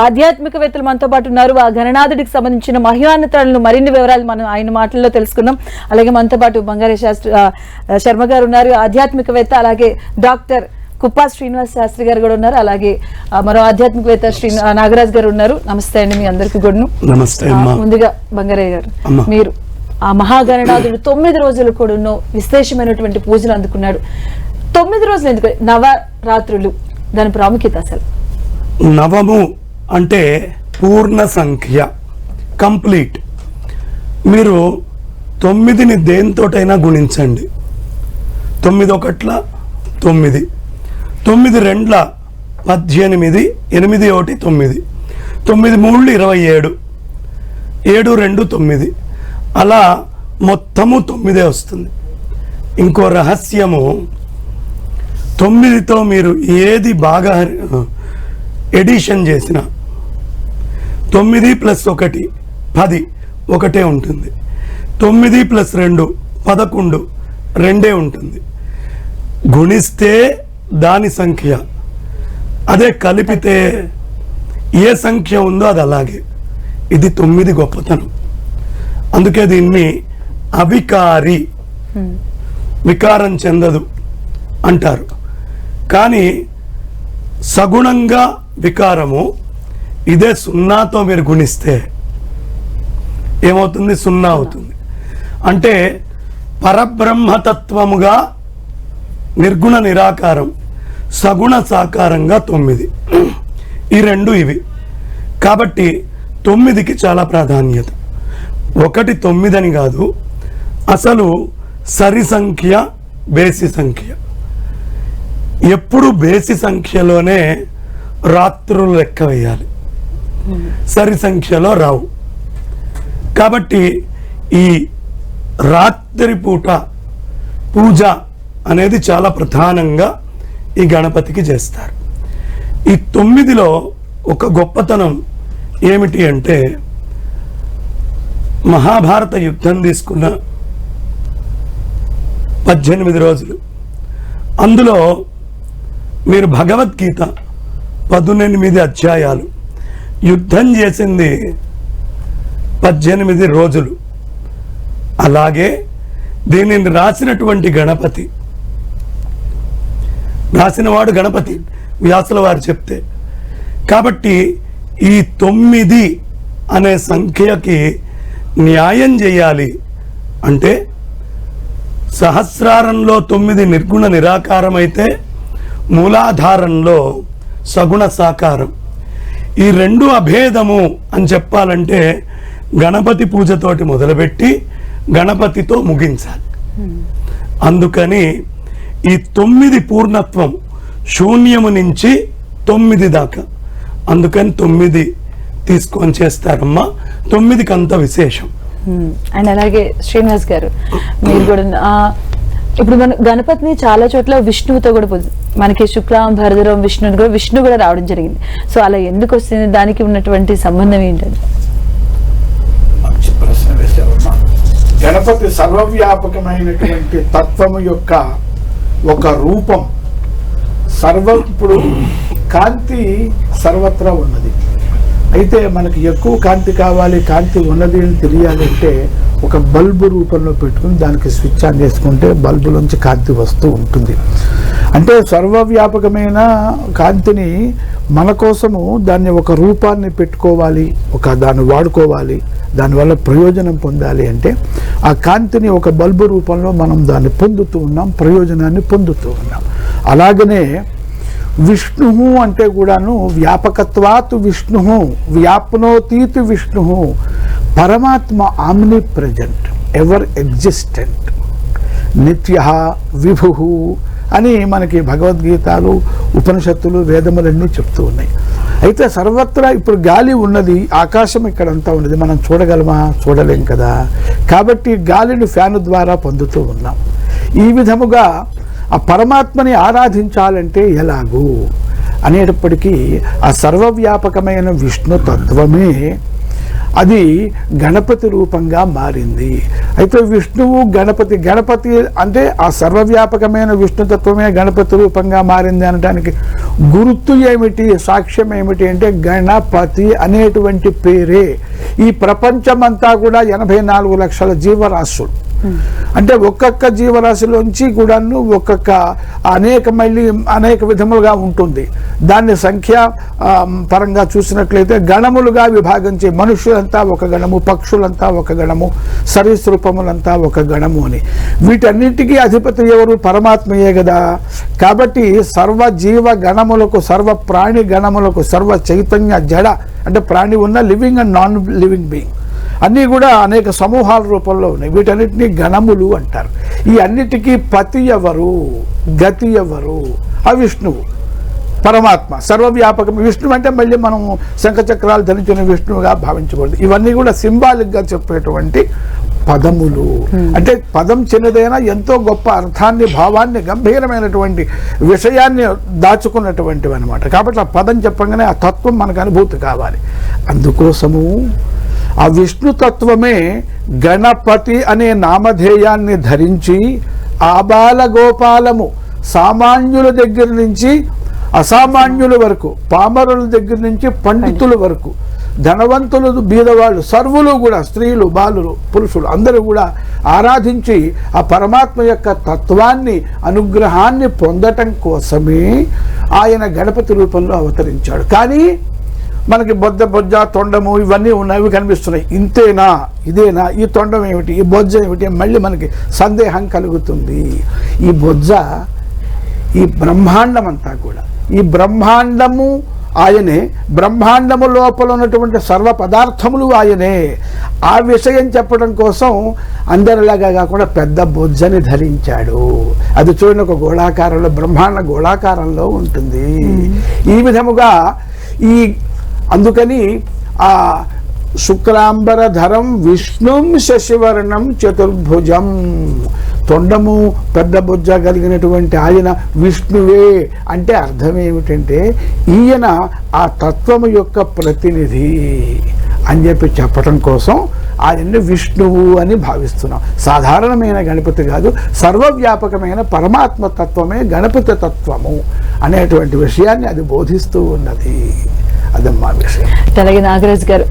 ఆధ్యాత్మికవేత్తలు మనతో పాటు ఉన్నారు. ఆ గణనాథుడికి సంబంధించిన మహిమాన్వితాలను మరిన్ని వివరాలు మనం ఆయన మాటల్లో తెలుసుకుందాం. అలాగే మనతో పాటు బంగారే శర్మ గారు ఉన్నారు, ఆధ్యాత్మికవేత్త. అలాగే డాక్టర్ కుప్పా శ్రీనివాస్ శాస్త్రి గారు కూడా ఉన్నారు. అలాగే మరో ఆధ్యాత్మికవేత్త శ్రీ నాగరాజ్ గారు ఉన్నారు. నమస్తే అండి మీ అందరికీ కూడా. నమస్తే. ముందుగా బంగారయ్య గారు, మీరు ఆ మహాగణనాథుడు 9 రోజులు కూడా విశేషమైనటువంటి పూజలు అందుకున్నాడు. 9 రోజులు ఎందుకు నవరాత్రులు, దాని ప్రాముఖ్యత అసలు? నవము అంటే పూర్ణ సంఖ్య, కంప్లీట్. మీరు 9ని దేనితోటైనా గుణించండి. 9 ఒకట్ల 9, 9 రెండ్ల 18, 8 1 9, 9 3 27, 7 2 9, అలా మొత్తము 9 వస్తుంది. ఇంకో రహస్యము, 9తో మీరు ఏది బాగా ఎడిషన్ చేసినా 9 + 1 10, ఒకటే ఉంటుంది. 9 + 2 11, రెండే ఉంటుంది. గుణిస్తే దాని సంఖ్య, అదే కలిపితే ఏ సంఖ్య ఉందో అది అలాగే. ఇది 9 గొప్పతనం. అందుకే దీన్ని అవికారి, వికారం చెందదు అంటారు. కానీ సగుణంగా వికారము, ఇదే 0తో మీరు గుణిస్తే ఏమవుతుంది? 0 అవుతుంది. అంటే పరబ్రహ్మతత్వముగా నిర్గుణ నిరాకారం, సగుణ సాకారంగా 9. ఈ రెండు ఇవి. కాబట్టి 9కి చాలా ప్రాధాన్యత. 1 9 అని కాదు, అసలు సరి సంఖ్య, బేసి సంఖ్య. ఎప్పుడు బేసి సంఖ్యలోనే రాత్రులు లెక్క వేయాలి, సరి సంఖ్యలో రావు. కాబట్టి ఈ రాత్రి పూట పూజ అనేది చాలా ప్రధానంగా ఈ గణపతికి చేస్తారు. ఈ 9లో ఒక గొప్పతనం ఏమిటి అంటే, మహాభారత యుద్ధం తీసుకున్న 18 రోజులు, అందులో మీరు భగవద్గీత 18 అధ్యాయాలు, యుద్ధం చేసింది 18 రోజులు. అలాగే దీనిని రాసినటువంటి గణపతి, రాసినవాడు గణపతి, వ్యాసుల వారు చెప్తే. కాబట్టి ఈ 9 అనే సంఖ్యకి న్యాయం చేయాలి అంటే, సహస్రారంలో 9 నిర్గుణ నిరాకారం అయితే, మూలాధారంలో సగుణ సాకారం. ఈ రెండు అభేదము అని చెప్పాలంటే గణపతి పూజతోటి మొదలుపెట్టి గణపతితో ముగించాలి. అందుకని ఈ 9 పూర్ణత్వం, శూన్యము నుంచి 9 దాకా. అందుకని 9 తీసుకొని చేస్తారమ్మా. 9కి అంత విశేషం. అండ్ అలాగే శ్రీనివాస్ గారు, మీరు కూడా ఇప్పుడు మన గణపతిని చాలా చోట్ల విష్ణువుతో కూడా మనకి శుక్లాం భరధరం విష్ణుని కూడా విష్ణు కూడా రావడం జరిగింది. సో అలా ఎందుకు వస్తుంది, దానికి ఉన్నటువంటి సంబంధం ఏంటంటే? మంచి ప్రశ్న వేశారమ్మా. గణపతి సర్వవ్యాపకమైనటువంటి తత్వము యొక్క ఒక రూపం. ఇప్పుడు కాంతి సర్వత్రా ఉన్నది. అయితే మనకి ఎక్కువ కాంతి కావాలి, కాంతి ఉన్నది అని తెలియాలంటే ఒక బల్బు రూపంలో పెట్టుకుని దానికి స్విచ్ ఆన్ చేసుకుంటే బల్బులోంచి కాంతి వస్తూ ఉంటుంది. అంటే సర్వవ్యాపకమైన కాంతిని మన కోసము దాన్ని ఒక రూపాన్ని పెట్టుకోవాలి, దాన్ని వాడుకోవాలి, దానివల్ల ప్రయోజనం పొందాలి అంటే ఆ కాంతిని ఒక బల్బు రూపంలో మనం దాన్ని పొందుతూ ఉన్నాం, ప్రయోజనాన్ని పొందుతూ ఉన్నాం. అలాగనే విష్ణు అంటే కూడాను వ్యాపకత్వాత్ విష్ణు, వ్యాప్నోతీత్ విష్ణు, పరమాత్మ ఆమ్ని ప్రెజెంట్, ఎవర్ ఎగ్జిస్టెంట్, నిత్య విభు అని మనకి భగవద్గీతలు, ఉపనిషత్తులు, వేదములన్నీ చెప్తూ ఉన్నాయి. అయితే సర్వత్రా ఇప్పుడు గాలి ఉన్నది, ఆకాశం ఇక్కడంతా ఉన్నది, మనం చూడగలమా? చూడలేం కదా. కాబట్టి గాలిని ఫ్యాను ద్వారా పొందుతూ ఉన్నాం. ఈ విధముగా ఆ పరమాత్మని ఆరాధించాలంటే ఎలాగూ అనేటప్పటికీ ఆ సర్వవ్యాపకమైన విష్ణు తత్వమే అది గణపతి రూపంగా మారింది. అయితే విష్ణువు గణపతి అంటే ఆ సర్వవ్యాపకమైన విష్ణుతత్వమే గణపతి రూపంగా మారింది అనడానికి గుర్తు ఏమిటి, సాక్ష్యం ఏమిటి అంటే గణపతి అనేటువంటి పేరే ఈ ప్రపంచమంతా కూడా 84 లక్షల జీవరాశులు. అంటే ఒక్కొక్క జీవరాశిలోంచి కూడాను ఒక్కొక్క అనేక విధములుగా ఉంటుంది. దాన్ని సంఖ్య పరంగా చూసినట్లయితే గణములుగా విభాగించి మనుషులంతా ఒక గణము, పక్షులంతా ఒక గణము, సరీసృపములంతా ఒక గణము అని. వీటన్నిటికీ అధిపతి ఎవరు? పరమాత్మయే కదా. కాబట్టి సర్వ జీవ గణములకు, సర్వ ప్రాణి గణములకు, సర్వ చైతన్య జడ అంటే ప్రాణి ఉన్న living and non living being అన్నీ కూడా అనేక సమూహాల రూపంలో ఉన్నాయి. వీటన్నిటినీ గణములు అంటారు. ఈ అన్నిటికీ పతి ఎవరు, గతి ఎవరు? ఆ విష్ణువు, పరమాత్మ, సర్వవ్యాపకం. విష్ణువు అంటే మళ్ళీ మనం శంఖచక్రాలు ధరించిన విష్ణువుగా భావించకూడదు. ఇవన్నీ కూడా సింబాలిక్గా చెప్పేటువంటి పదములు. అంటే పదం చిన్నదైనా ఎంతో గొప్ప అర్థాన్ని, భావాన్ని, గంభీరమైనటువంటి విషయాన్ని దాచుకున్నటువంటివి అనమాట. కాబట్టి ఆ పదం చెప్పగానే ఆ తత్వం మనకు అనుభూతి కావాలి. అందుకోసము ఆ విష్ణుతత్వమే గణపతి అనే నామధేయాన్ని ధరించి ఆబాల గోపాలము, సామాన్యుల దగ్గర నుంచి అసామాన్యుల వరకు, పామరుల దగ్గర నుంచి పండితుల వరకు, ధనవంతులు, బీదవాళ్ళు, సర్వులు కూడా, స్త్రీలు, బాలురు, పురుషులు అందరూ కూడా ఆరాధించి ఆ పరమాత్మ యొక్క తత్వాన్ని, అనుగ్రహాన్ని పొందటం కోసమే ఆయన గణపతి రూపంలో అవతరించాడు. కానీ మనకి బొజ్జ, తొండము ఇవన్నీ ఉన్నాయి, కనిపిస్తున్నాయి. ఇంతేనా, ఇదేనా, ఈ తొండం ఏమిటి, ఈ బొజ్జ ఏమిటి, మళ్ళీ మనకి సందేహం కలుగుతుంది. ఈ బొజ్జ, ఈ బ్రహ్మాండం అంతా కూడా, ఈ బ్రహ్మాండము ఆయనే, బ్రహ్మాండము లోపల ఉన్నటువంటి సర్వ పదార్థములు ఆయనే. ఆ విషయం చెప్పడం కోసం అందరిలాగా కాకుండా పెద్ద బొజ్జని ధరించాడు. అది చూడండి, ఒక గోళాకారంలో, బ్రహ్మాండ గోళాకారంలో ఉంటుంది. ఈ విధముగా అందుకని ఆ శుక్లాంబరధరం విష్ణుం శశివర్ణం చతుర్భుజం, తొండము పెద్ద బొజ్జ కలిగినటువంటి ఆయన విష్ణువే. అంటే అర్థం ఏమిటంటే ఈయన ఆ తత్వము యొక్క ప్రతినిధి అని చెప్పటం కోసం ఆయన్ని విష్ణువు అని భావిస్తున్నాం. సాధారణమైన గణపతి కాదు, సర్వవ్యాపకమైన పరమాత్మ తత్వమే గణపతి తత్వము అనేటువంటి విషయాన్ని అది బోధిస్తూ ఉన్నది. అదమ్మా విషయం. అలాగే నాగరాజ్ గారు,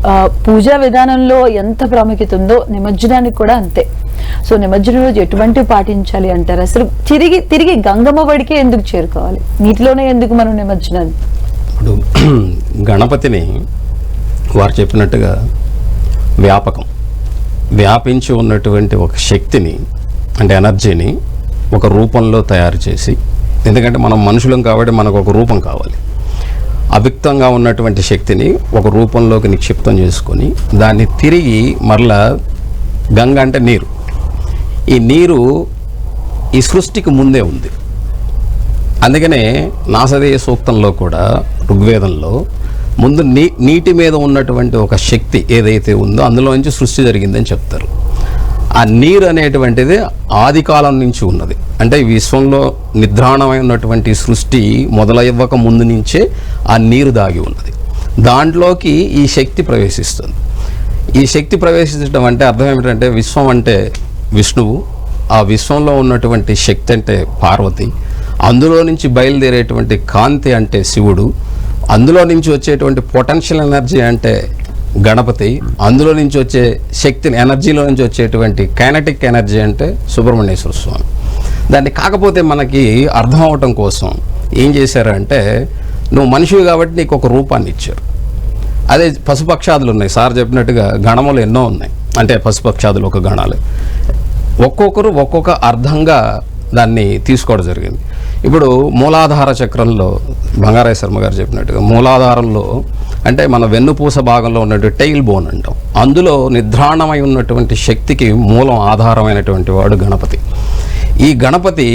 పూజా విధానంలో ఎంత ప్రాముఖ్యత ఉందో నిమజ్జనానికి కూడా అంతే. సో నిమజ్జనం రోజు ఎటువంటి పాటించాలి అంటారు? అసలు తిరిగి గంగమ్మ వడికే ఎందుకు చేరుకోవాలి? నీటిలోనే ఎందుకు మనం నిమజ్జనాన్ని? ఇప్పుడు గణపతిని వారు చెప్పినట్టుగా వ్యాపించి ఉన్నటువంటి ఒక శక్తిని, అంటే ఎనర్జీని ఒక రూపంలో తయారు చేసి, ఎందుకంటే మనం మనుషులం కాబట్టి మనకు ఒక రూపం కావాలి. అవ్యక్తంగా ఉన్నటువంటి శక్తిని ఒక రూపంలోకి నిక్షిప్తం చేసుకొని దాన్ని తిరిగి మరలా, గంగ అంటే నీరు, ఈ నీరు ఈ సృష్టికి ముందే ఉంది. అందుకనే నాసదేయ సూక్తంలో కూడా, ఋగ్వేదంలో ముందు నీటి మీద ఉన్నటువంటి ఒక శక్తి ఏదైతే ఉందో అందులో నుంచి సృష్టి జరిగిందని చెప్తారు. ఆ నీరు అనేటువంటిది ఆది కాలం నుంచి ఉన్నది. అంటే ఈ విశ్వంలో నిద్రాణమై ఉన్నటువంటి సృష్టి మొదలవ్వక ముందు నుంచే ఆ నీరు దాగి ఉన్నది. దాంట్లోకి ఈ శక్తి ప్రవేశిస్తుంది. ఈ శక్తి ప్రవేశించడం అంటే అర్థం ఏమిటంటే, విశ్వం అంటే విష్ణువు, ఆ విశ్వంలో ఉన్నటువంటి శక్తి అంటే పార్వతి, అందులో నుంచి బయలుదేరేటువంటి కాంతి అంటే శివుడు, అందులో నుంచి వచ్చేటువంటి పొటెన్షియల్ ఎనర్జీ అంటే గణపతి, అందులో నుంచి వచ్చే శక్తిని, ఎనర్జీలో నుంచి వచ్చేటువంటి కైనటిక్ ఎనర్జీ అంటే సుబ్రహ్మణ్యేశ్వర స్వామి. దాన్ని కాకపోతే మనకి అర్థం అవటం కోసం ఏం చేశారంటే, నువ్వు మనిషివి కాబట్టి నీకు ఒక రూపాన్ని ఇచ్చారు. అదే పశుపక్షాదులు ఉన్నాయి, సార్ చెప్పినట్టుగా గణములు ఎన్నో ఉన్నాయి. అంటే పశుపక్షాదులు ఒక గణాలు, ఒక్కొక్కరు ఒక్కొక్క అర్థంగా దాన్ని తీసుకోవడం జరిగింది. ఇప్పుడు మూలాధార చక్రంలో బంగారాయ శర్మ గారు చెప్పినట్టుగా, మూలాధారంలో అంటే మన వెన్నుపూస భాగంలో ఉన్నటువంటి టైల్ బోన్ అంటాం. అందులో నిద్రాణమై ఉన్నటువంటి శక్తికి మూలం, ఆధారమైనటువంటి వాడు గణపతి. ఈ గణపతి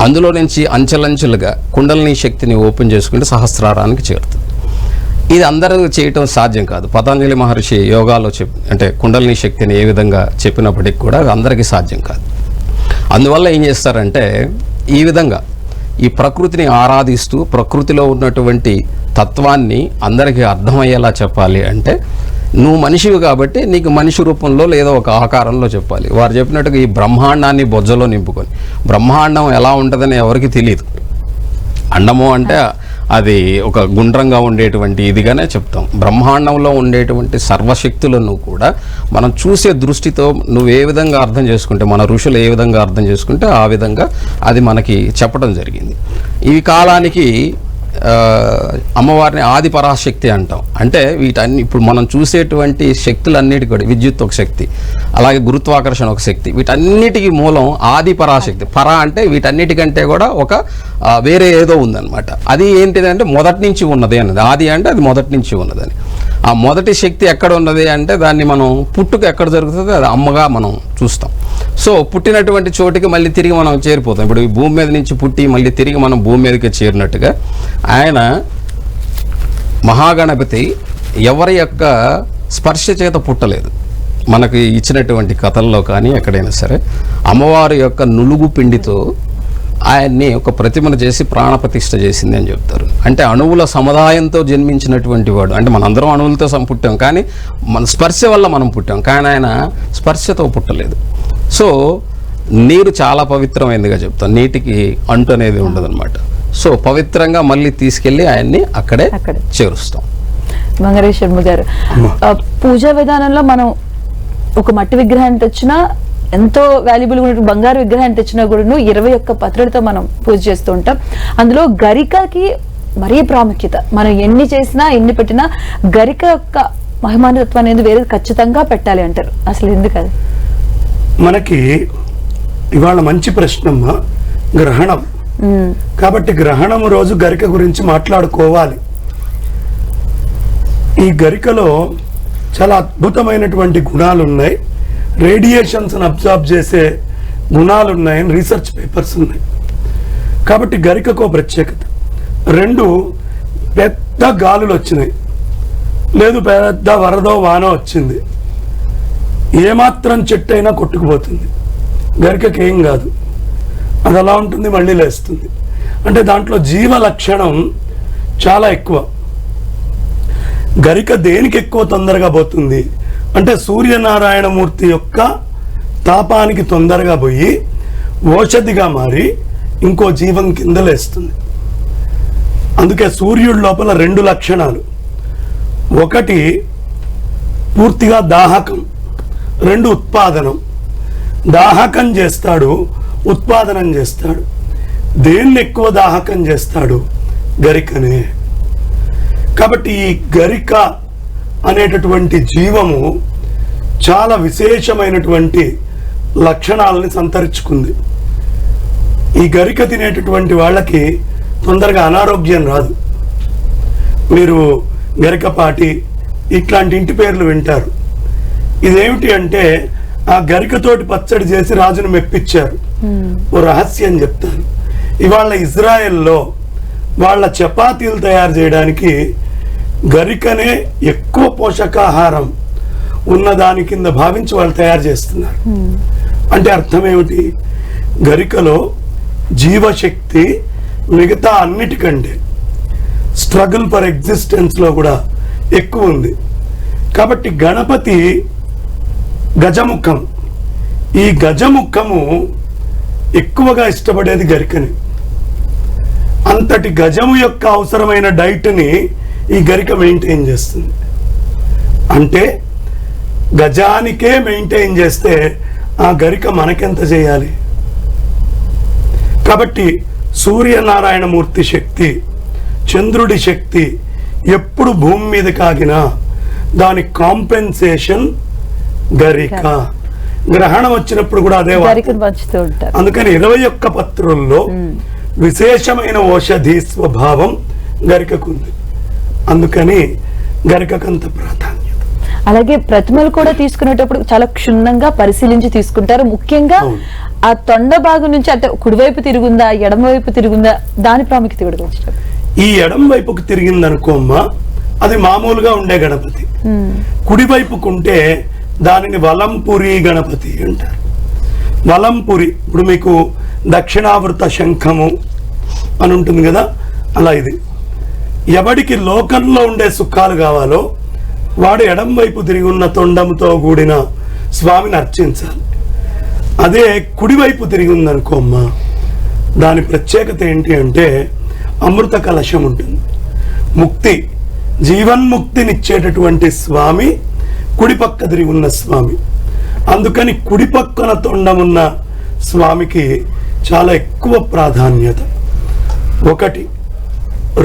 అందులో నుంచి అంచెలంచెలుగా కుండలిని శక్తిని ఓపెన్ చేసుకుంటే సహస్రారానికి చేరుతుంది. ఇది అందరూ చేయటం సాధ్యం కాదు. పతంజలి మహర్షి యోగాలో అంటే కుండలిని శక్తిని ఏ విధంగా చెప్పినప్పటికీ కూడా అందరికీ సాధ్యం కాదు. అందువల్ల ఏం చేస్తారంటే, ఈ విధంగా ఈ ప్రకృతిని ఆరాధిస్తూ ప్రకృతిలో ఉన్నటువంటి తత్వాన్ని అందరికీ అర్థమయ్యేలా చెప్పాలి అంటే నువ్వు మనిషివి కాబట్టి నీకు మనిషి రూపంలో లేదా ఒక ఆకారంలో చెప్పాలి. వారు చెప్పినట్టుగా ఈ బ్రహ్మాండాన్ని బొజ్జలో నింపుకొని, బ్రహ్మాండం ఎలా ఉంటుందని ఎవరికి తెలియదు. అండము అంటే అది ఒక గుండ్రంగా ఉండేటువంటి ఇదిగానే చెప్తాం. బ్రహ్మాండంలో ఉండేటువంటి సర్వశక్తులను కూడా మనం చూసే దృష్టితో నువ్వు ఏ విధంగా అర్థం చేసుకుంటే, మన ఋషులు ఏ విధంగా అర్థం చేసుకుంటే ఆ విధంగా అది మనకి చెప్పడం జరిగింది. ఈ కాలానికి అమ్మవారిని ఆది పరాశక్తి అంటాం. అంటే వీటన్ని ఇప్పుడు మనం చూసేటువంటి శక్తులన్నిటికీ కూడా విద్యుత్ ఒక శక్తి, అలాగే గురుత్వాకర్షణ ఒక శక్తి, వీటన్నిటికీ మూలం ఆది పరాశక్తి. అంటే వీటన్నిటికంటే కూడా ఒక వేరే ఏదో ఉందన్నమాట. అది ఏంటిదంటే మొదటి నుంచి ఉన్నది అన్నది. ఆది అంటే అది మొదటి నుంచి ఉన్నదని. ఆ మొదటి శక్తి ఎక్కడ ఉన్నది అంటే దాన్ని మనం పుట్టుక ఎక్కడ జరుగుతుందో అది అమ్మగా మనం చూస్తాం. సో పుట్టినటువంటి చోటికి మళ్ళీ తిరిగి మనం చేరిపోతాం. ఇప్పుడు ఈ భూమి మీద నుంచి పుట్టి మళ్ళీ తిరిగి మనం భూమి మీదకి చేరినట్టుగా ఆయన మహాగణపతి ఎవరి యొక్క స్పర్శ చేత పుట్టలేదు. మనకి ఇచ్చినటువంటి కథల్లో కానీ ఎక్కడైనా సరే అమ్మవారి యొక్క నులుగు పిండితో ఆయన్ని ఒక ప్రతిమను చేసి ప్రాణప్రతిష్ఠ చేసింది అని చెప్తారు. అంటే అణువుల సముదాయంతో జన్మించినటువంటి వాడు. అంటే మనందరం అణువులతో పుట్టాం, కానీ మన స్పర్శ వల్ల మనం పుట్టాం, కానీ ఆయన స్పర్శతో పుట్టలేదు. సో నీరు చాలా పవిత్రమైనదిగా చెప్తాం. నీటికి అంటు అనేది ఉండదన్నమాట. సో పవిత్రంగా మళ్ళీ తీసుకెళ్ళి ఆయన్ని అక్కడే చేరుస్తాం. మంగారెడ్డి శర్మ గారు, పూజా విధానంలో మనం ఒక మట్టి విగ్రహాన్ని తెచ్చినా, ఎంతో వాల్యుబుల్ ఉన్నటువంటి బంగారు విగ్రహాన్ని తెచ్చినా కూడా 21 పత్రులతో మనం పూజ చేస్తూ ఉంటాం. అందులో గరికకి మరీ ప్రాముఖ్యత. మనం ఎన్ని చేసినా ఎన్ని పెట్టినా గరిక యొక్క మహిమానత్వం అనేది వేరే ఖచ్చితంగా పెట్టాలి అంటారు. అసలు ఎందుకది? మనకి ఇవాళ మంచి ప్రశ్నమ్మా. గ్రహణం కాబట్టి గ్రహణం రోజు గరిక గురించి మాట్లాడుకోవాలి. ఈ గరికలో చాలా అద్భుతమైనటువంటి గుణాలు ఉన్నాయి. రేడియేషన్స్ అబ్జార్బ్ చేసే గుణాలు ఉన్నాయని రీసెర్చ్ పేపర్స్ ఉన్నాయి. కాబట్టి గరికకు ప్రత్యేకత. 2 పెద్ద గాలులు వచ్చినాయి, లేదు పెద్ద వరదో వానో వచ్చింది, ఏమాత్రం చెట్టు అయినా కొట్టుకుపోతుంది. గరికకి ఏం కాదు, అది అలా ఉంటుంది, మళ్ళీ లేస్తుంది. అంటే దాంట్లో జీవ లక్షణం చాలా ఎక్కువ. గరిక దేనికి ఎక్కువ తొందరగా పోతుంది అంటే సూర్యనారాయణమూర్తి యొక్క తాపానికి తొందరగా పోయి ఓషధిగా మారి ఇంకో జీవం కింద లేస్తుంది. అందుకే సూర్యుడి లోపల 2 లక్షణాలు. ఒకటి పూర్తిగా దాహకం, 2 ఉత్పాదనం. దాహకం చేస్తాడు, ఉత్పాదనం చేస్తాడు. దేన్ని ఎక్కువ దాహకం చేస్తాడు? గరికనే. కాబట్టి ఈ గరిక అనేటటువంటి జీవము చాలా విశేషమైనటువంటి లక్షణాలని సంతరించుకుంది. ఈ గరిక తినేటటువంటి వాళ్ళకి తొందరగా అనారోగ్యం రాదు. మీరు గరికపాటి ఇట్లాంటి ఇంటి పేర్లు వింటారు. ఇదేమిటి అంటే ఆ గరికతోటి పచ్చడి చేసి రాజును మెప్పించారు. ఓ రహస్యం చెప్తాను. ఇవాళ ఇజ్రాయెల్లో వాళ్ళ చపాతీలు తయారు చేయడానికి గరికనే ఎక్కువ పోషకాహారం ఉన్న దాని కింద భావించి వాళ్ళు తయారు చేస్తున్నారు. అంటే అర్థం ఏమిటి? గరికలో జీవశక్తి మిగతా అన్నిటికంటే స్ట్రగుల్ ఫర్ ఎగ్జిస్టెన్స్లో కూడా ఎక్కువ ఉంది. కాబట్టి గణపతి గజముఖం. ఈ గజముఖము ఎక్కువగా ఇష్టపడేది గరికని. అంతటి గజము యొక్క అవసరమైన డైట్ని ఈ గరిక మెయింటైన్ చేస్తుంది. అంటే గజానికే మెయింటైన్ చేస్తే ఆ గరిక మనకెంత చేయాలి? కాబట్టి సూర్యనారాయణమూర్తి శక్తి, చంద్రుడి శక్తి ఎప్పుడు భూమి మీద కాగినా దాని కాంపెన్సేషన్ గరిక. గ్రహణం వచ్చినప్పుడు కూడా అదే. అందుకని 21 పత్రుల్లో విశేషమైన ఔషధి స్వభావం గరికకుంది. అందుకని గరికకంత ప్రాధాన్యత. అలాగే ప్రతిమలు కూడా తీసుకునేటప్పుడు చాలా క్షుణ్ణంగా పరిశీలించి తీసుకుంటారు. ముఖ్యంగా ఆ తొండ భాగం నుంచి అంటే కుడివైపు తిరుగుందా, ఎడమవైపు తిరుగుందా, దాని ప్రాముఖ్యత కూడా. ఈ ఎడం వైపుకు తిరిగిందనుకోమ్మా, అది మామూలుగా ఉండే గణపతి. కుడివైపుకుంటే దానిని వలంపురి గణపతి అంటారు. వలంపురి ఇప్పుడు మీకు దక్షిణావృత శంఖము అని ఉంటుంది కదా, అలా ఇది. ఎవడికి లోకంలో ఉండే సుఖాలు కావాలో వాడు ఎడం వైపు తిరిగి ఉన్న తొండంతో కూడిన స్వామిని అర్చించాలి. అదే కుడివైపు తిరిగి ఉందనుకో అమ్మ, దాని ప్రత్యేకత ఏంటి అంటే అమృత కలశం ఉంటుంది. ముక్తి, జీవన్ముక్తినిచ్చేటటువంటి స్వామి కుడి పక్క తిరిగి ఉన్న స్వామి. అందుకని కుడి పక్కన తొండమున్న స్వామికి చాలా ఎక్కువ ప్రాధాన్యత. ఒకటి.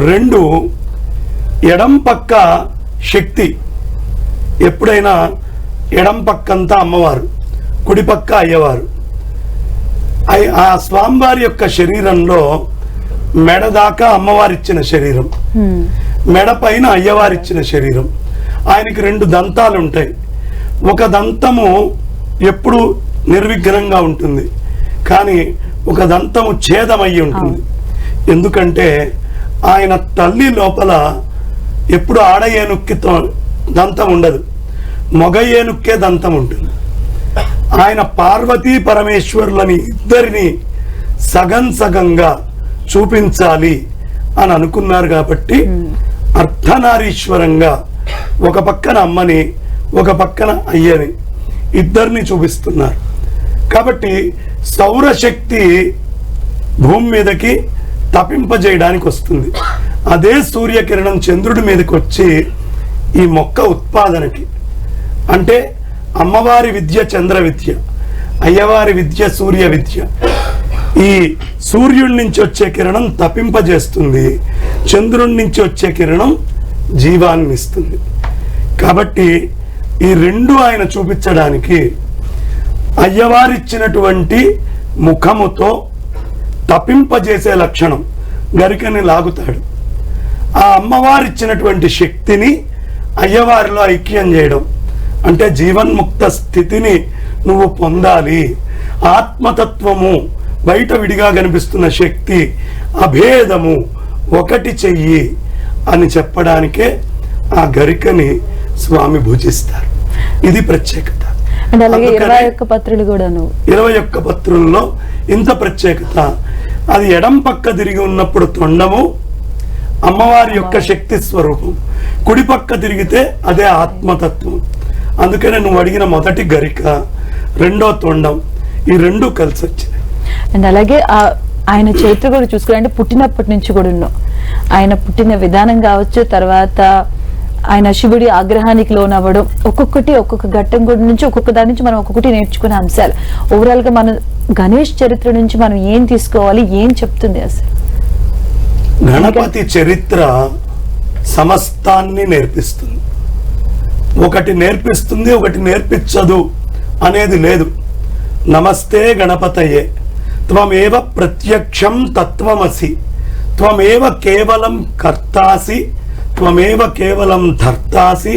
రెండు, ఎడం పక్క శక్తి. ఎప్పుడైనా ఎడం పక్కంతా అమ్మవారు, కుడి పక్క అయ్యవారు. ఆ స్వామివారి యొక్క శరీరంలో మెడ దాకా అమ్మవారిచ్చిన శరీరం, మెడ పైన అయ్యవారిచ్చిన శరీరం. ఆయనకి 2 దంతాలు ఉంటాయి. ఒక దంతము ఎప్పుడు నిర్విఘ్నంగా ఉంటుంది, కానీ ఒక దంతము ఛేదమయ్యి ఉంటుంది. ఎందుకంటే ఆయన తల్లి లోపల ఎప్పుడు ఆడ ఏనుక్కి దంతం ఉండదు, మగ ఏనుక్కే దంతం ఉంటుంది. ఆయన పార్వతీ పరమేశ్వరులని ఇద్దరిని సగం సగంగా చూపించాలి అని అనుకున్నారు. కాబట్టి అర్ధనారీశ్వరంగా ఒక పక్కన అమ్మని, ఒక పక్కన అయ్యని ఇద్దరిని చూపిస్తున్నారు. కాబట్టి సౌరశక్తి భూమి మీదకి తపింపజేయడానికి వస్తుంది. అదే సూర్యకిరణం చంద్రుడి మీదకి వచ్చి ఈ మొక్క ఉత్పాదనకి, అంటే అమ్మవారి విద్య చంద్ర విద్య, అయ్యవారి విద్య సూర్య విద్య. ఈ సూర్యుడి నుంచి వచ్చే కిరణం తపింపజేస్తుంది, చంద్రుడి నుంచి వచ్చే కిరణం జీవాన్ని ఇస్తుంది. కాబట్టి ఈ 2 ఆయన చూపించడానికి అయ్యవారిచ్చినటువంటి ముఖముతో తపింపజేసే లక్షణం గరికని లాగుతాడు. ఆ అమ్మవారిచ్చినటువంటి శక్తిని అయ్యవారిలో ఐక్యం చేయడం, అంటే జీవన్ముక్త స్థితిని నువ్వు పొందాలి. ఆత్మతత్వము బయట విడిగా కనిపిస్తున్న శక్తి అభేదము ఒకటి చెయ్యి అని చెప్పడానికే ఆ గరికని స్వామి భుజిస్తారు. ఇది ప్రత్యేకత. అంటే అలాగే 21 పత్రులు కూడాను, 21 పత్రుల్లో ఇంత ప్రత్యేకత. అది ఎడం పక్క తిరిగి ఉన్నప్పుడు తొండము అమ్మవారి యొక్క శక్తి స్వరూపం, కుడి పక్క తిరిగితే అదే ఆత్మతత్వం. అందుకనే నువ్వు అడిగిన మొదటి గరిక, రెండో తొండం, ఈ 2 కలిసి వచ్చినాయి. అండ్ అలాగే ఆయన చరిత్ర కూడా చూసుకుని, అంటే పుట్టినప్పటి నుంచి కూడా ఉన్నాం, ఆయన పుట్టిన విధానం కావచ్చు, తర్వాత ఆయన శివుడి ఆగ్రహానికి లోనవ్వడం, ఒక్కొక్క ఘట్టం కూడా నుంచి ఒక్కొక్క దాని నుంచి మనం ఒక్కొక్కటి నేర్చుకునే అంశాలు. ఓవరాల్ గా మనం గణేష్ చరిత్ర నుంచి మనం ఏం తీసుకోవాలి, ఏం చెప్తుంది అసలు? గణపతి చరిత్ర సమస్తాన్ని నేర్పిస్తుంది. ఒకటి నేర్పిస్తుంది, ఒకటి నేర్పించదు అనేది లేదు. నమస్తే గణపతయే, త్వమేవ ప్రత్యక్షం తత్వమసి, త్వమేవ కేవలం కర్తాసి, త్వమేవ కేవలం ధర్తాసి,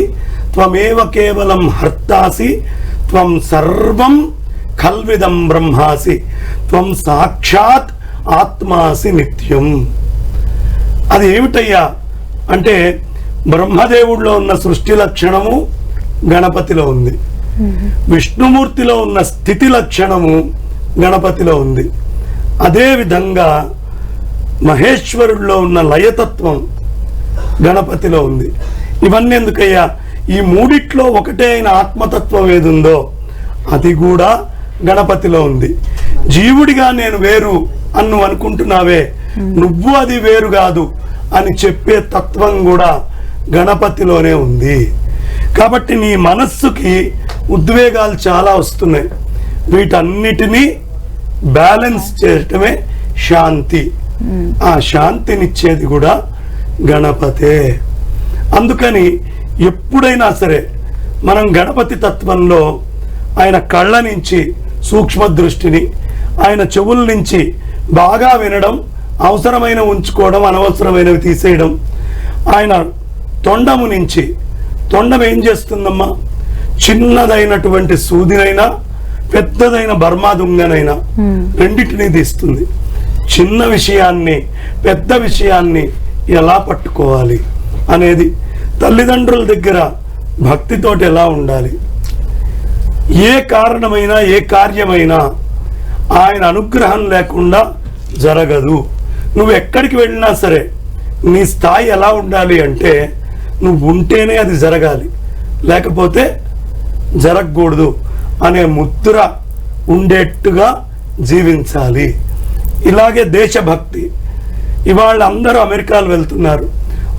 త్వమేవ కేవలం హర్తాసి, త్వం సర్వం ఖల్విదం బ్రహ్మాసి, త్వం సాక్షాత్ ఆత్మాసి నిత్యం. అది ఏమిటయ్యా అంటే బ్రహ్మదేవుడిలో ఉన్న సృష్టి లక్షణము గణపతిలో ఉంది, విష్ణుమూర్తిలో ఉన్న స్థితి లక్షణము గణపతిలో ఉంది, అదే విధంగా మహేశ్వరుడిలో ఉన్న లయతత్వం గణపతిలో ఉంది. ఇవన్నీ ఎందుకయ్యా? ఈ మూడిట్లో ఒకటే అయిన ఆత్మతత్వం ఏదుందో అది కూడా గణపతిలో ఉంది. జీవుడిగా నేను వేరు అని నువ్వు అనుకుంటున్నావే, నువ్వు అది వేరు కాదు అని చెప్పే తత్వం కూడా గణపతిలోనే ఉంది. కాబట్టి నీ మనస్సుకి ఉద్వేగాలు చాలా వస్తున్నాయి, వీటన్నిటినీ బ్యాలెన్స్ చేయటమే శాంతి. ఆ శాంతినిచ్చేది కూడా గణపతే. అందుకని ఎప్పుడైనా సరే మనం గణపతి తత్వంలో ఆయన కళ్ళ నుంచి సూక్ష్మ దృష్టిని, ఆయన చెవుల నుంచి బాగా వినడం, అవసరమైన ఉంచుకోవడం, అనవసరమైనవి తీసేయడం, ఆయన తొండము నుంచి, తొండం ఏం చేస్తుందమ్మా? చిన్నదైనటువంటి సూదినైనా పెద్దదైన బర్మా దుంగనైనా రెండింటినీ తీస్తుంది. చిన్న విషయాన్ని పెద్ద విషయాన్ని ఎలా పట్టుకోవాలి అనేది, తల్లిదండ్రుల దగ్గర భక్తితోటి ఎలా ఉండాలి, ఏ కారణమైనా ఏ కార్యమైనా ఆయన అనుగ్రహం లేకుండా జరగదు. నువ్వు ఎక్కడికి వెళ్ళినా సరే నీ స్థాయి ఎలా ఉండాలి అంటే నువ్వు ఉంటేనే అది జరగాలి, లేకపోతే జరగకూడదు అనే ముద్ర ఉండేట్టుగా జీవించాలి. ఇలాగే దేశభక్తి. ఇవాళ అందరూ అమెరికాలు వెళ్తున్నారు,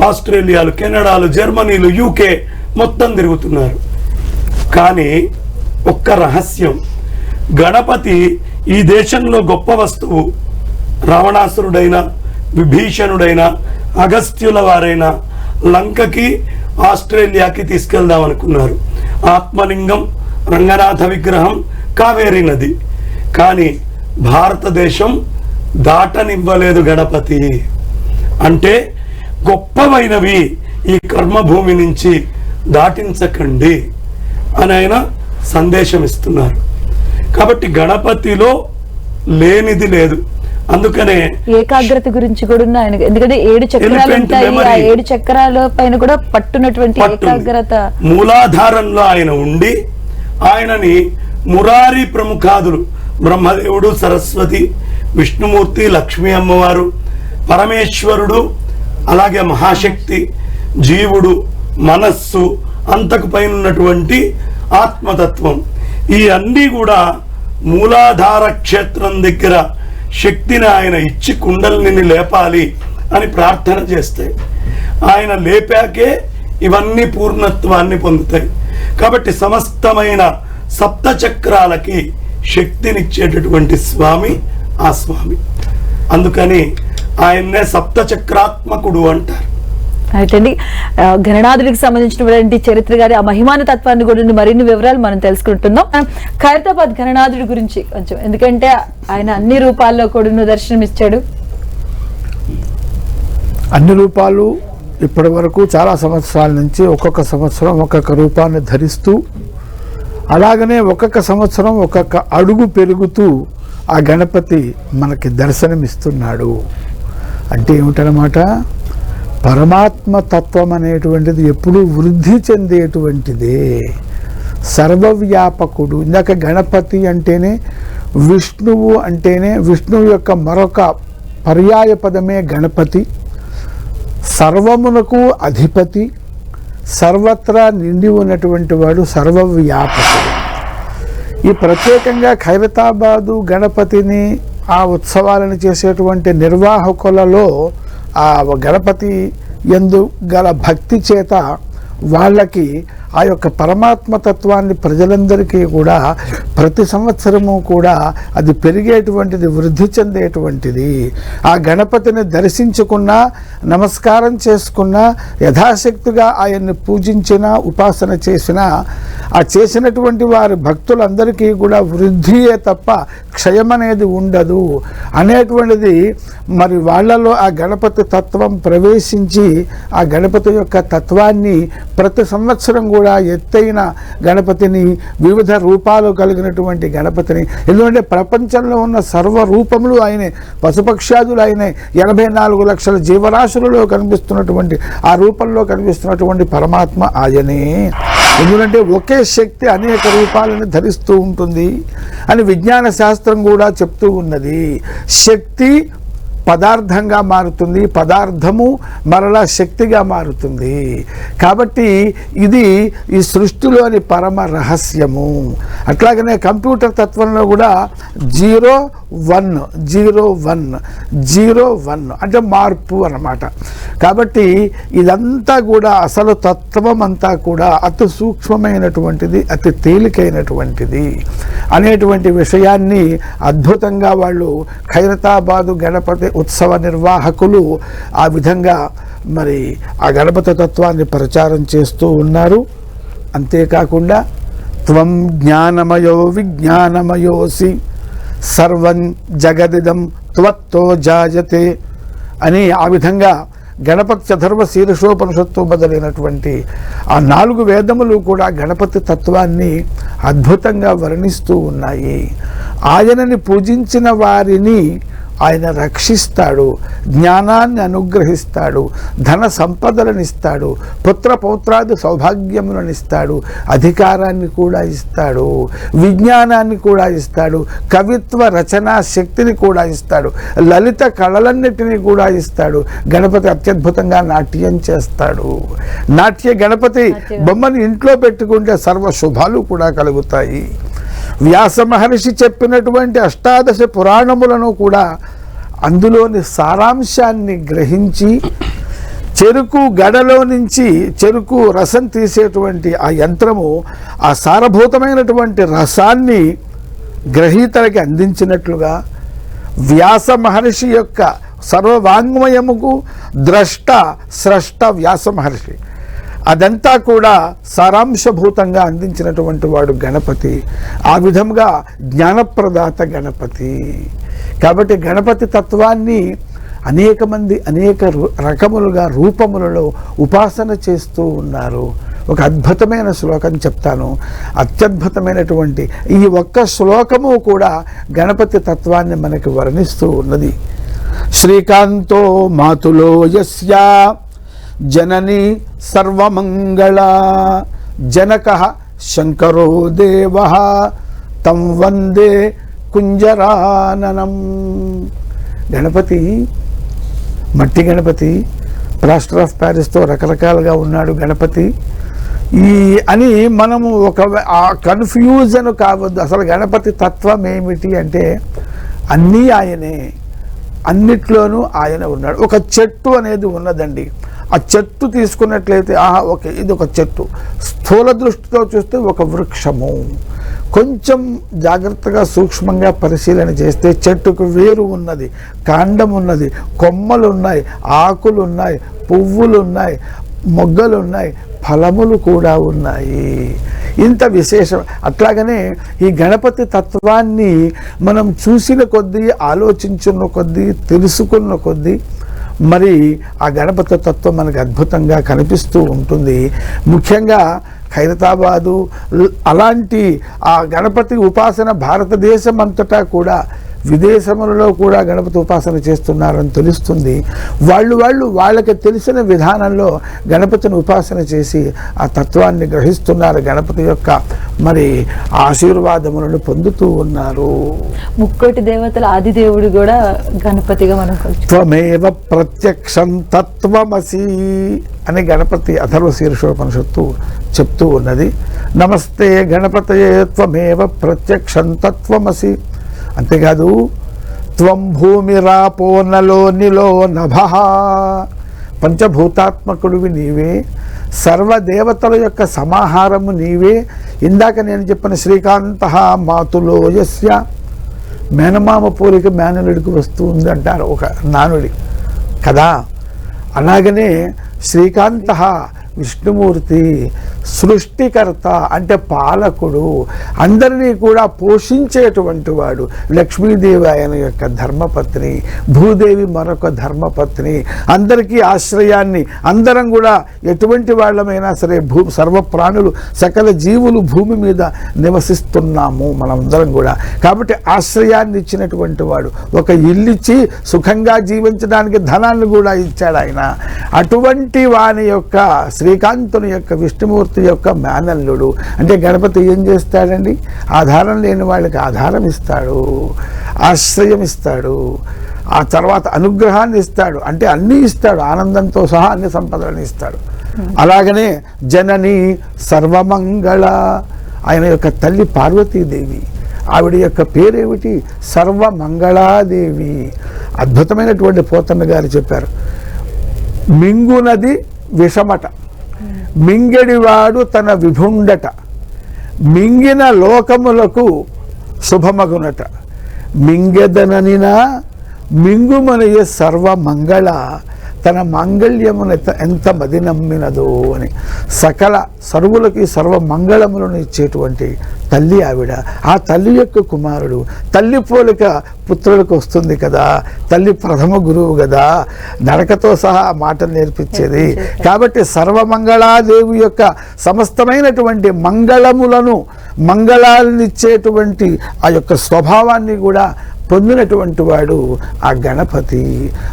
ఆస్ట్రేలియాలు, కెనడాలు, జర్మనీలు, యూకే మొత్తం తిరుగుతున్నారు. కానీ ఒక్క రహస్యం, గణపతి ఈ దేశంలో గొప్ప వస్తువు. రావణాసురుడైనా, విభీషణుడైనా, అగస్త్యుల వారైనా లంకకి, ఆస్ట్రేలియాకి తీసుకెళ్దాం అనుకున్నారు. ఆత్మలింగం, రంగనాథ విగ్రహం, కావేరీ నది. కానీ భారతదేశం దాటనివ్వలేదు గణపతి. అంటే గొప్పవైనవి ఈ కర్మభూమి నుంచి దాటించకండి అని ఆయన సందేశం ఇస్తున్నారు. కాబట్టి గణపతిలో లేనిది లేదు. అందుకనే ఏకాగ్రత గురించి కూడా ఉన్న ఆయన, ఎందుకంటే 7 చక్రాలు ఉంటాయి, ఆ 7 చక్రాల పైన కూడా పట్టునటువంటి ఏకాగ్రత మూలాధారంలో ఆయన ఉండి, ఆయనని మురారి ప్రముఖాదులు బ్రహ్మదేవుడు, సరస్వతి, విష్ణుమూర్తి, లక్ష్మీ అమ్మవారు, పరమేశ్వరుడు, అలాగే మహాశక్తి, జీవుడు, మనస్సు, అంతకు పైన ఉన్నటువంటి ఆత్మతత్వం, ఈ అన్నీ కూడా మూలాధార క్షేత్రం దగ్గర శక్తిని ఆయన ఇచ్చి కుండలిని లేపాలి అని ప్రార్థన చేస్తాయి. ఆయన లేపాకే ఇవన్నీ పూర్ణత్వాన్ని పొందుతాయి. కాబట్టి సమస్తమైన సప్త చక్రాలకి శక్తినిచ్చేటటువంటి స్వామి ఆ స్వామి. అందుకని ఆయన్నే సప్త చక్రాత్మకుడు అంటారు. అయితే అండి, గణనాథుడికి సంబంధించినటువంటి చరిత్ర గారి ఆ మహిమాన తత్వాన్ని కూడా మరిన్ని వివరాలు మనం తెలుసుకుంటున్నాం. ఖైరతాబాద్ గణనాథుడి గురించి కొంచెం, ఎందుకంటే ఆయన అన్ని రూపాల్లో కూడా దర్శనమిచ్చాడు. అన్ని రూపాలు ఇప్పటి వరకు చాలా సంవత్సరాల నుంచి ఒక్కొక్క సంవత్సరం ఒక్కొక్క రూపాన్ని ధరిస్తూ, అలాగనే ఒక్కొక్క సంవత్సరం ఒక్కొక్క అడుగు పెరుగుతూ ఆ గణపతి మనకి దర్శనమిస్తున్నాడు. అంటే ఏమిటనమాట, పరమాత్మ తత్వం అనేటువంటిది ఎప్పుడూ వృద్ధి చెందేటువంటిదే, సర్వవ్యాపకుడు. ఇందాక గణపతి అంటేనే విష్ణువు, అంటేనే విష్ణువు యొక్క మరొక పర్యాయ పదమే గణపతి. సర్వమునకు అధిపతి, సర్వత్రా నిండి ఉన్నటువంటి వాడు, సర్వవ్యాపకుడు. ఈ ప్రత్యేకంగా ఖైరతాబాదు గణపతిని, ఆ ఉత్సవాలను చేసేటువంటి నిర్వాహకులలో ఆ గణపతి యందు గల భక్తి చేత వాళ్ళకి ఆ యొక్క పరమాత్మ తత్వాన్ని ప్రజలందరికీ కూడా ప్రతి సంవత్సరము కూడా అది పెరిగేటువంటిది, వృద్ధి చెందేటువంటిది. ఆ గణపతిని దర్శించుకున్నా, నమస్కారం చేసుకున్నా, యథాశక్తిగా ఆయన్ని పూజించినా, ఉపాసన చేసినా, ఆ చేసినటువంటి వారి భక్తులందరికీ కూడా వృద్ధియే తప్ప క్షయం అనేది ఉండదు అనేటువంటిది మరి వాళ్ళలో ఆ గణపతి తత్వం ప్రవేశించి, ఆ గణపతి యొక్క తత్వాన్ని ప్రతి సంవత్సరం కూడా ఎత్తైన గణపతిని, వివిధ రూపాలు కలిగినటువంటి గణపతిని, ఎందుకంటే ప్రపంచంలో ఉన్న సర్వ రూపములు ఆయనే, పశుపక్ష్యాదులు ఆయనే, 84 లక్షల జీవరాశులలో కనిపిస్తున్నటువంటి ఆ రూపంలో కనిపిస్తున్నటువంటి పరమాత్మ ఆయనే. ఎందుకంటే ఒకే శక్తి అనేక రూపాలను ధరిస్తూ ఉంటుంది అని విజ్ఞాన శాస్త్రం కూడా చెప్తూ ఉన్నది. శక్తి పదార్థంగా మారుతుంది, పదార్థము మరలా శక్తిగా మారుతుంది. కాబట్టి ఇది ఈ సృష్టిలోని పరమ రహస్యము. అట్లాగనే కంప్యూటర్ తత్వంలో కూడా 0 1 0 1 0 1 అంటే మార్పు అన్నమాట. కాబట్టి ఇదంతా కూడా అసలు తత్వం అంతా కూడా అతి సూక్ష్మమైనటువంటిది, అతి తేలికైనటువంటిది అనేటువంటి విషయాన్ని అద్భుతంగా వాళ్ళు ఖైరతాబాదు గణపతి ఉత్సవ నిర్వాహకులు ఆ విధంగా మరి ఆ గణపతి తత్వాన్ని ప్రచారం చేస్తూ ఉన్నారు. అంతేకాకుండా త్వం జ్ఞానమయో విజ్ఞానమయోసి సర్వం జగదిదం త్వత్తో జాయతే అని ఆ విధంగా గణపతి చతుర్వ శీర్షోపనిషత్తు మొదలైనటువంటి ఆ 4 వేదములు కూడా గణపతి తత్వాన్ని అద్భుతంగా వర్ణిస్తూ ఉన్నాయి. ఆయనని పూజించిన వారిని ఆయన రక్షిస్తాడు, జ్ఞానాన్ని అనుగ్రహిస్తాడు, ధన సంపదలను ఇస్తాడు, పుత్ర పౌత్రాది సౌభాగ్యములను ఇస్తాడు, అధికారాన్ని కూడా ఇస్తాడు, విజ్ఞానాన్ని కూడా ఇస్తాడు, కవిత్వ రచనా శక్తిని కూడా ఇస్తాడు, లలిత కళలన్నిటినీ కూడా ఇస్తాడు. గణపతి అత్యద్భుతంగా నాట్యం చేస్తాడు. నాట్య గణపతి బొమ్మని ఇంట్లో పెట్టుకుంటే సర్వ శుభాలు కూడా కలుగుతాయి. వ్యాస మహర్షి చెప్పినటువంటి 18 పురాణములను కూడా అందులోని సారాంశాన్ని గ్రహించి చెరుకు గడలో నుంచి చెరుకు రసం తీసేటువంటి ఆ యంత్రము ఆ సారభూతమైనటువంటి రసాన్ని గ్రహీతలకి అందించినట్లుగా వ్యాస మహర్షి యొక్క సర్వవాంగ్మయముకు ద్రష్ట స్రష్ట వ్యాస మహర్షి, అదంతా కూడా సారాంశభూతంగా అందించినటువంటి వాడు గణపతి. ఆ విధంగా జ్ఞానప్రదాత గణపతి. కాబట్టి గణపతి తత్వాన్ని అనేక మంది అనేక రకములుగా రూపములలో ఉపాసన చేస్తూ ఉన్నారు. ఒక అద్భుతమైన శ్లోకం చెప్తాను. అత్యద్భుతమైనటువంటి ఈ ఒక్క శ్లోకము కూడా గణపతి తత్వాన్ని మనకి వర్ణిస్తూ ఉన్నది. శ్రీకాంతో మాతులో యస్య జనని సర్వమంగళ జనకః శంకరో దేవః తం వందే కుంజరాననం. గణపతి మట్టి గణపతి, ప్లాస్టర్ ఆఫ్ ప్యారిస్తో రకరకాలుగా ఉన్నాడు గణపతి అని మనము ఒక కన్ఫ్యూజన్ కావద్దు. అసలు గణపతి తత్వం ఏమిటి అంటే అన్నీ ఆయనే, అన్నిట్లోనూ ఆయన ఉన్నాడు. ఒక చెట్టు అనేది ఉన్నదండి. ఆ చెట్టు తీసుకున్నట్లయితే ఓకే, ఇది ఒక చెట్టు. స్థూల దృష్టితో చూస్తే ఒక వృక్షము. కొంచెం జాగ్రత్తగా సూక్ష్మంగా పరిశీలన చేస్తే చెట్టుకు వేరు ఉన్నది, కాండం ఉన్నది, కొమ్మలు ఉన్నాయి, ఆకులు ఉన్నాయి, పువ్వులు ఉన్నాయి, మొగ్గలు ఉన్నాయి, ఫలములు కూడా ఉన్నాయి. ఇంత విశేషం. అట్లాగనే ఈ గణపతి తత్వాన్ని మనం చూసిన కొద్దీ, ఆలోచించున్న కొద్దీ, తెలుసుకున్న కొద్దీ మరి ఆ గణపతి తత్వం మనకు అద్భుతంగా కనిపిస్తూ ఉంటుంది. ముఖ్యంగా ఖైరతాబాదు అలాంటి ఆ గణపతి ఉపాసన భారతదేశం అంతటా కూడా, విదేశములలో కూడా గణపతి ఉపాసన చేస్తున్నారని తెలుస్తుంది. వాళ్ళకి తెలిసిన విధానంలో గణపతిని ఉపాసన చేసి ఆ తత్వాన్ని గ్రహిస్తున్నారు. గణపతి యొక్క మరి ఆశీర్వాదములను పొందుతూ ఉన్నారు. ముక్కోటి దేవతల ఆదిదేవుడు కూడా గణపతిగా మనం త్వమేవ ప్రత్యక్షం తత్వమసి అని గణపతి అథర్వ శీర్షోపనిషత్తు చెప్తూ ఉన్నది. నమస్తే గణపతయే త్వమేవ ప్రత్యక్షం తత్వమసి. అంతేకాదు త్వం భూమిరాపో నలో నిలో నభః, పంచభూతాత్మకుడివి నీవే, సర్వదేవతల యొక్క సమాహారము నీవే. ఇందాక నేను చెప్పిన శ్రీకాంతః మాతులో యస్య, మేనమామ పోలిక మేనలుడికి వస్తూ ఉంది అంటారు ఒక నానుడి కదా. అలాగనే శ్రీకాంతః విష్ణుమూర్తి, సృష్టికర్త అంటే పాలకుడు, అందరినీ కూడా పోషించేటువంటి వాడు. లక్ష్మీదేవి ఆయన యొక్క ధర్మపత్ని, భూదేవి మరొక ధర్మపత్ని. అందరికీ ఆశ్రయాన్ని, అందరం కూడా ఎటువంటి వాళ్ళమైనా సరే సర్వ ప్రాణులు, సకల జీవులు భూమి మీద నివసిస్తున్నాము మనమందరం కూడా. కాబట్టి ఆశ్రయాన్ని ఇచ్చినటువంటి వాడు, ఒక ఇల్లిచ్చి సుఖంగా జీవించడానికి ధనాన్ని కూడా ఇచ్చాడు ఆయన. అటువంటి వాని యొక్క శ్రీకాంతుని యొక్క విష్ణుమూర్తి యొక్క మేనల్లుడు. అంటే గణపతి ఏం చేస్తాడండి? ఆధారం లేని వాళ్ళకి ఆధారం ఇస్తాడు, ఆశ్రయం ఇస్తాడు, ఆ తర్వాత అనుగ్రహాన్ని ఇస్తాడు. అంటే అన్నీ ఇస్తాడు, ఆనందంతో సహా అన్ని సంపదలను ఇస్తాడు. అలాగనే జనని సర్వమంగళ, ఆయన యొక్క తల్లి పార్వతీదేవి. ఆవిడ యొక్క పేరేమిటి? సర్వమంగళాదేవి. అద్భుతమైనటువంటి పోతన్న గారు చెప్పారు, మింగునది విషమట, మింగెడివాడు తన విభుండట, మింగిన లోకములకు శుభమగునట, మింగెదననినా మింగుమనయ సర్వమంగళ, తన మాంగళ్యమును ఎంత మది నమ్మినదో అని. సకల సర్వులకి సర్వమంగళములను ఇచ్చేటువంటి తల్లి ఆవిడ. ఆ తల్లి యొక్క కుమారుడు. తల్లి పోలిక పుత్రులకు వస్తుంది కదా, తల్లి ప్రథమ గురువు కదా, నడకతో సహా మాటలు నేర్పించేది. కాబట్టి సర్వమంగళాదేవి యొక్క సమస్తమైనటువంటి మంగళములను, మంగళాలనిచ్చేటువంటి ఆ యొక్క స్వభావాన్ని కూడా పొందినటువంటి వాడు ఆ గణపతి.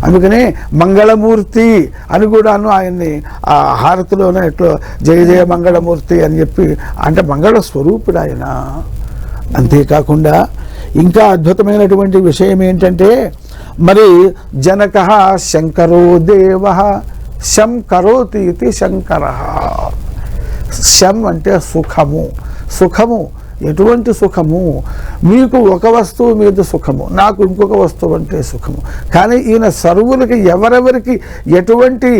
అందుకనే మంగళమూర్తి అని కూడాను ఆయన్ని ఆ హారతిలోనే ఎట్లా జయ జయ మంగళమూర్తి అని చెప్పి, అంటే మంగళ స్వరూపుడు ఆయన. అంతేకాకుండా ఇంకా అద్భుతమైనటువంటి విషయం ఏంటంటే, మరి జనక శంకరో దేవ శం కరోతి ఇది శంకర. శం అంటే సుఖము. సుఖము ఎటువంటి సుఖము? మీకు ఒక వస్తువు మీద సుఖము, నాకు ఇంకొక వస్తువు అంటే సుఖము. కానీ ఈయన సర్వులకి ఎవరెవరికి ఎటువంటి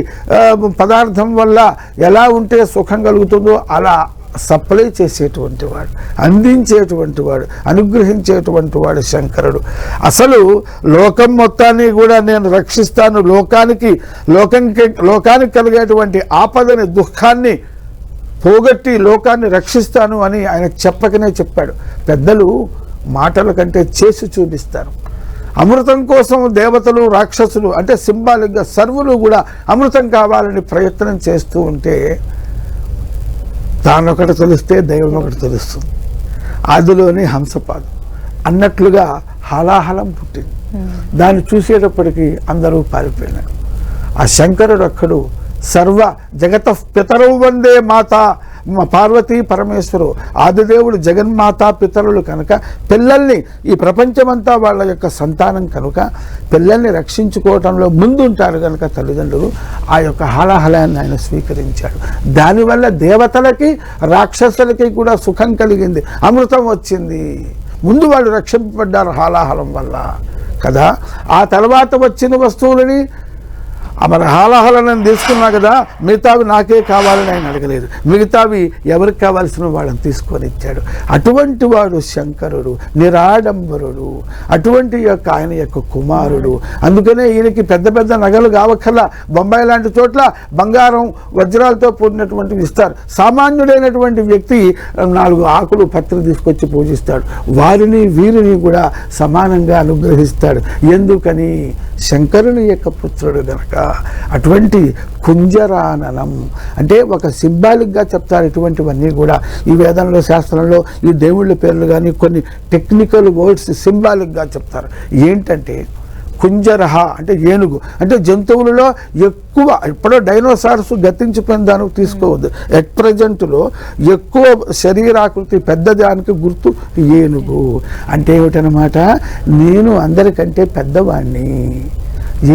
పదార్థం వల్ల ఎలా ఉంటే సుఖం కలుగుతుందో అలా సప్లై చేసేటువంటి వాడు, అందించేటువంటి వాడు, అనుగ్రహించేటువంటి వాడు శంకరుడు. అసలు లోకం మొత్తాన్ని కూడా నేను రక్షిస్తాను, లోకానికి కలిగేటువంటి ఆపదని, దుఃఖాన్ని పోగొట్టి లోకాన్ని రక్షిస్తాను అని ఆయన చెప్పకనే చెప్పాడు. పెద్దలు మాటల కంటే చేసి చూపిస్తారు. అమృతం కోసం దేవతలు, రాక్షసులు అంటే సింబాలిక్గా సర్వులు కూడా అమృతం కావాలని ప్రయత్నం చేస్తూ ఉంటే తానొకటి తెలిస్తే దైవం ఒకటి తెలుస్తుంది. ఆదిలోని హంసపాదం అన్నట్లుగా హాలాహలం పుట్టింది. దాన్ని చూసేటప్పటికీ అందరూ పారిపోయినారు. ఆ శంకరుడు అక్కడు సర్వ జగత పితరవు వందే మాత పార్వతీ పరమేశ్వరు. ఆదిదేవుడు జగన్మాత పితరులు కనుక పిల్లల్ని, ఈ ప్రపంచమంతా వాళ్ళ యొక్క సంతానం కనుక పిల్లల్ని రక్షించుకోవటంలో ముందుంటారు కనుక తల్లిదండ్రులు ఆ యొక్క హాలాహలాన్ని ఆయన స్వీకరించాడు. దానివల్ల దేవతలకి రాక్షసులకి కూడా సుఖం కలిగింది, అమృతం వచ్చింది. ముందు వాళ్ళు రక్షింపబడ్డారు హాలాహలం వల్ల కదా. ఆ తర్వాత వచ్చిన వస్తువులని మరి హాలాహలను తీసుకున్నా కదా, మిగతావి నాకే కావాలని ఆయన అడగలేదు. మిగతావి ఎవరికి కావాల్సిన వాళ్ళని తీసుకొని ఇచ్చాడు. అటువంటి వాడు శంకరుడు, నిరాడంబరుడు, అటువంటి యొక్క ఆయన యొక్క కుమారుడు. అందుకనే ఈయనకి పెద్ద పెద్ద నగలు కావక్కర్లా. బొంబాయి లాంటి చోట్ల బంగారం వజ్రాలతో కూడినటువంటివి ఇస్తారు. సామాన్యుడైనటువంటి వ్యక్తి 4 ఆకులు పత్రి తీసుకొచ్చి పూజిస్తాడు. వారిని వీరిని కూడా సమానంగా అనుగ్రహిస్తాడు. ఎందుకని? శంకరుని యొక్క పుత్రుడు గనక. అటువంటి కుంజరాననం అంటే ఒక సింబాలిక్గా చెప్తారు. ఇటువంటివన్నీ కూడా ఈ వేదంలో, శాస్త్రంలో ఈ దేవుళ్ళ పేర్లు కానీ కొన్ని టెక్నికల్ వర్డ్స్ సింబాలిక్గా చెప్తారు. ఏంటంటే కుంజరహ అంటే ఏనుగు, అంటే జంతువులలో ఎక్కువ, ఇప్పుడు డైనోసార్స్ గతించిపోయిన దానికి తీసుకోవద్దు. ఎట్ ప్రజెంట్లో ఎక్కువ శరీరాకృతి పెద్దదానికి గుర్తు ఏనుగు. అంటే ఏమిటనమాట, నేను అందరికంటే పెద్దవాణ్ణి.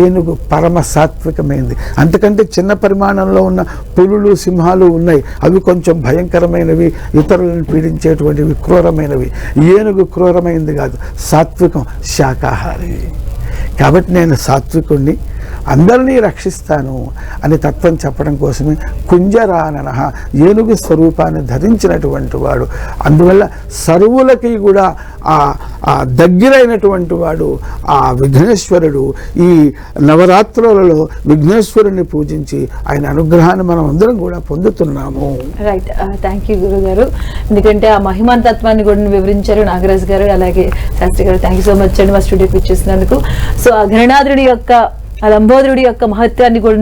ఏనుగు పరమ సాత్వికమైనది. అంతకంటే చిన్న పరిమాణంలో ఉన్న పులులు, సింహాలు ఉన్నాయి. అవి కొంచెం భయంకరమైనవి, ఇతరులను పీడించేటువంటివి, క్రూరమైనవి. ఏనుగు క్రూరమైనది కాదు, సాత్వికం, శాకాహారి. కాబట్టి నేను సాత్వికుణ్ణి, అందరినీ రక్షిస్తాను అని తత్వం చెప్పడం కోసమే కుంజరానన ఏనుగు స్వరూపాన్ని ధరించినటువంటి వాడు. అందువల్ల సర్వులకి కూడా ఆ దగ్గరైనటువంటి వాడు ఆ విఘ్నేశ్వరుడు. ఈ నవరాత్రులలో విఘ్నేశ్వరుని పూజించి ఆయన అనుగ్రహాన్ని మనం అందరం కూడా పొందుతున్నాము. రైట్, థ్యాంక్ యూ గురుగారు. ఎందుకంటే ఆ మహిమాన్ తత్వాన్ని కూడా వివరించారు నాగరాజు గారు, అలాగే శాస్త్రి గారు. థ్యాంక్ యూ సో మచ్ అండి మా స్టూడియోకి ఇచ్చేసినందుకు. సో ఆ గణనాథుడి యొక్క, ఆ లంబోదరుడి యొక్క మహత్వాన్ని కూడా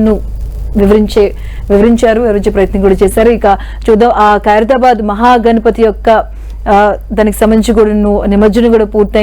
వివరించారు, వివరించే ప్రయత్నం కూడా చేశారు. ఇక చూద్దాం, ఆ ఖైరతాబాద్ మహాగణపతి యొక్క దానికి సంబంధించి కూడా నిమజ్జనం కూడా పూర్తయింది.